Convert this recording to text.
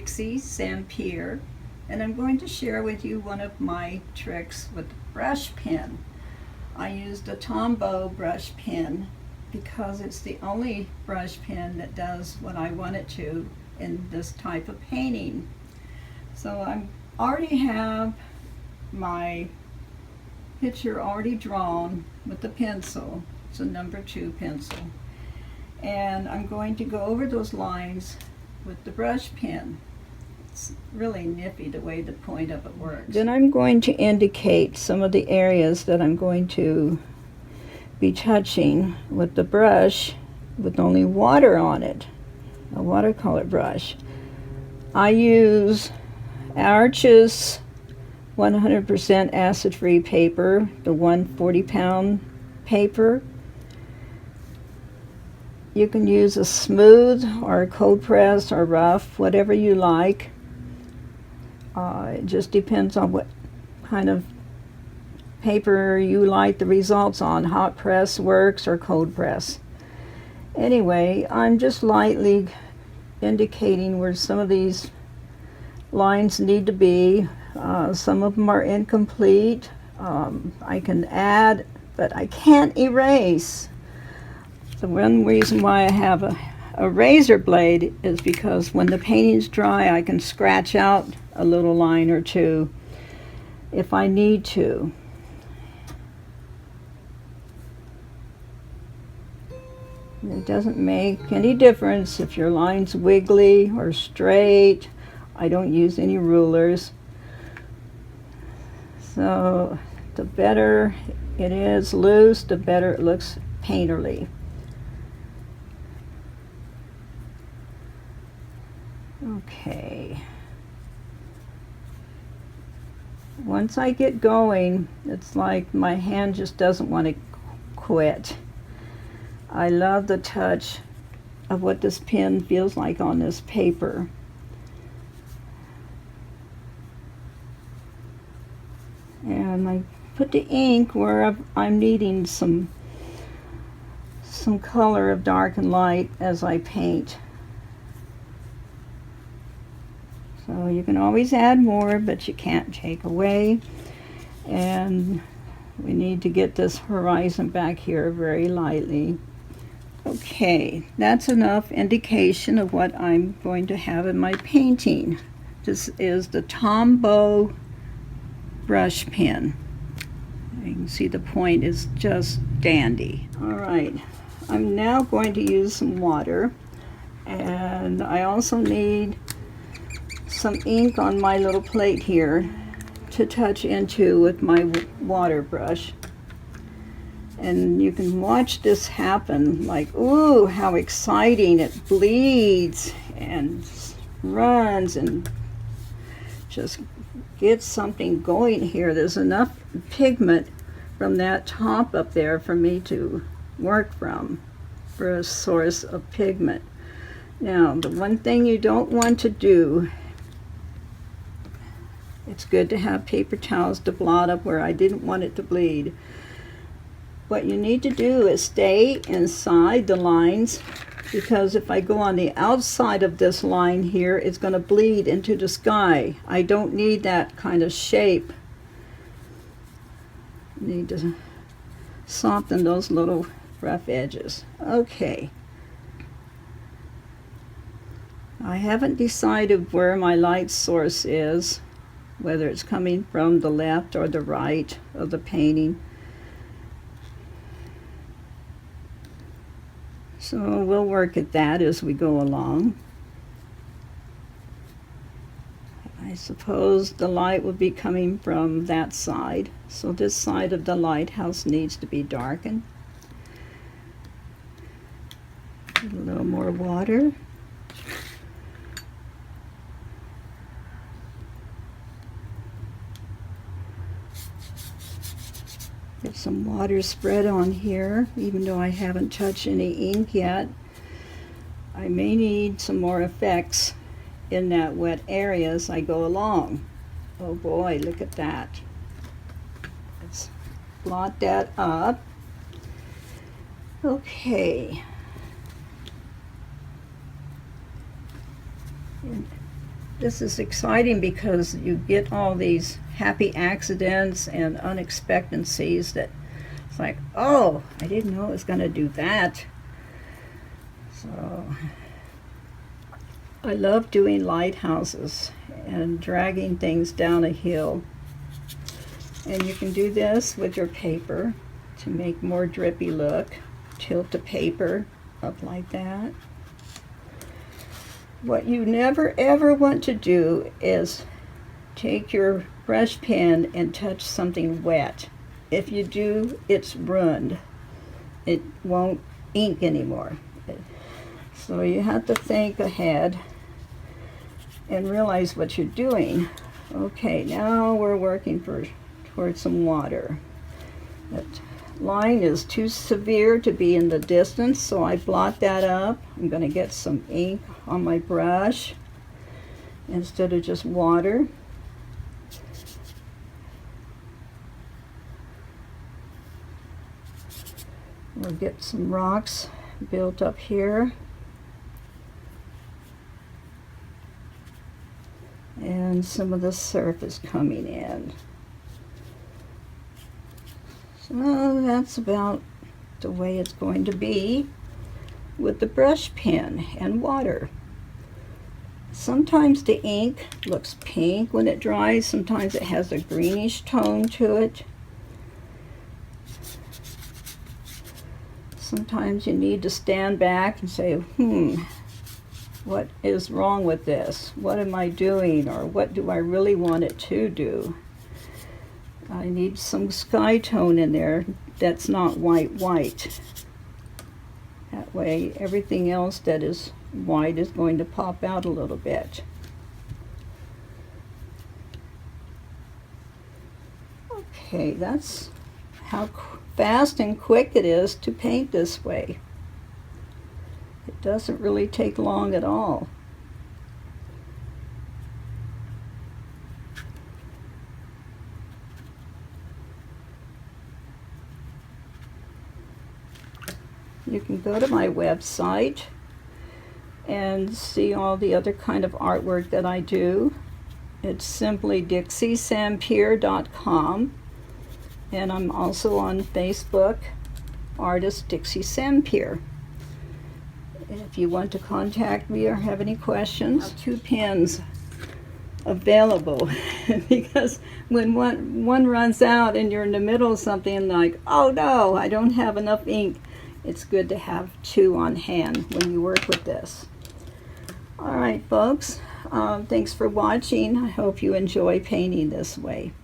Dixie Sampier, and I'm going to share with you one of my tricks with the brush pen. I used a Tombow brush pen because it's the only brush pen that does what I want it to in this type of painting. So I already have my picture already drawn with the pencil. It's a number 2 pencil. And I'm going to go over those lines with the brush pen. It's really nippy the way the point of it works. Then I'm going to indicate some of the areas that I'm going to be touching with the brush with only water on it, a watercolor brush. I use Arches 100% acid-free paper, the 140-pound paper. You can use a smooth or a cold press or rough, whatever you like. It just depends on what kind of paper you like the results on. Hot press works or cold press. Anyway, I'm just lightly indicating where some of these lines need to be. Some of them are incomplete. I can add, but I can't erase. The one reason why I have a razor blade is because when the painting's dry, I can scratch out a little line or two if I need to. It doesn't make any difference if your line's wiggly or straight. I don't use any rulers. So the better it is loose, the better it looks painterly. Okay. Once I get going, it's like my hand just doesn't want to quit. I love the touch of what this pen feels like on this paper. And I put the ink where I'm needing some color of dark and light as I paint. So you can always add more, but you can't take away. And we need to get this horizon back here very lightly. Okay, that's enough indication of what I'm going to have in my painting. This is the Tombow brush pen. You can see the point is just dandy. All right, I'm now going to use some water, and I also need some ink on my little plate here to touch into with my water brush. And you can watch this happen, like, ooh, how exciting. It bleeds and runs and just gets something going here. There's enough pigment from that top up there for me to work from for a source of pigment. Now, the one thing you don't want to do, it's good to have paper towels to blot up where I didn't want it to bleed. What you need to do is stay inside the lines, because if I go on the outside of this line here, it's going to bleed into the sky. I don't need that kind of shape. I need to soften those little rough edges. Okay. I haven't decided where my light source is, whether it's coming from the left or the right of the painting. So we'll work at that as we go along. I suppose the light will be coming from that side, so this side of the lighthouse needs to be darkened. A little more water. Get some water spread on here, even though I haven't touched any ink yet. I may need some more effects in that wet area as I go along. Oh boy, look at that. Let's blot that up. Okay. this is exciting because you get all these happy accidents and unexpectancies that it's like, oh, I didn't know it was going to do that. So I love doing lighthouses and dragging things down a hill. And you can do this with your paper to make more drippy look. Tilt the paper up like that. What you never ever want to do is take your brush pen and touch something wet. If you do, it's ruined. It won't ink anymore. So you have to think ahead and realize what you're doing. Okay, now we're working towards some water. That line is too severe to be in the distance, so I blot that up. I'm going to get some ink on my brush instead of just water. We'll get some rocks built up here. And some of the surface coming in. So that's about the way it's going to be with the brush pen and water. Sometimes the ink looks pink when it dries, sometimes it has a greenish tone to it. Sometimes you need to stand back and say, what is wrong with this? What am I doing? Or what do I really want it to do? I need some sky tone in there that's not white. That way everything else that is white is going to pop out a little bit. Okay, that's how fast and quick it is to paint this way. It doesn't really take long at all. You can go to my website and see all the other kind of artwork that I do. It's simply dixiesampier.com, and I'm also on Facebook, Artist Dixie Sampier. If you want to contact me or have any questions, 2 pens available because when one runs out and you're in the middle of something like, oh no, I don't have enough ink, it's good to have 2 on hand when you work with this. All right, folks, thanks for watching. I hope you enjoy painting this way.